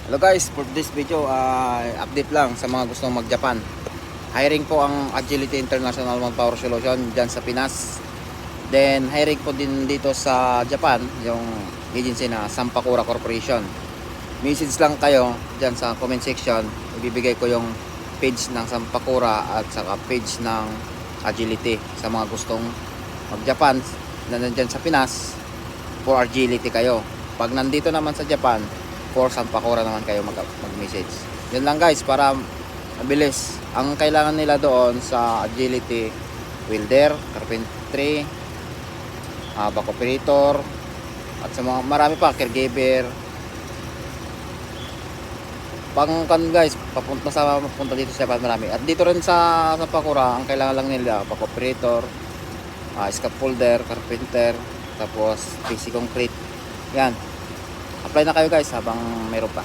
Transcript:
Hello guys, for this video update lang sa mga gustong mag-Japan. Hiring po ang Agility International Manpower Solution dyan sa Pinas. Then hiring po din dito sa Japan yung agency na Sampakura Corporation. Message lang kayo dyan sa comment section. Ibibigay ko yung page ng Sampakura at saka page ng Agility sa mga gustong mag-Japan na nandyan sa Pinas. For Agility kayo. Pag nandito naman sa Japan, for Sampakura naman kayo mag-message. Yun lang guys, para mabilis. Ang kailangan nila doon sa Agility, welder, carpentry, back operator, at sa mga marami pa, caregiver. Pangkan guys, papunta dito sa Japan marami. At dito rin sa Sampakura, ang kailangan lang nila, back operator, scaffolder, carpenter, tapos PC concrete. Yan. Apply na kayo guys habang meron pa.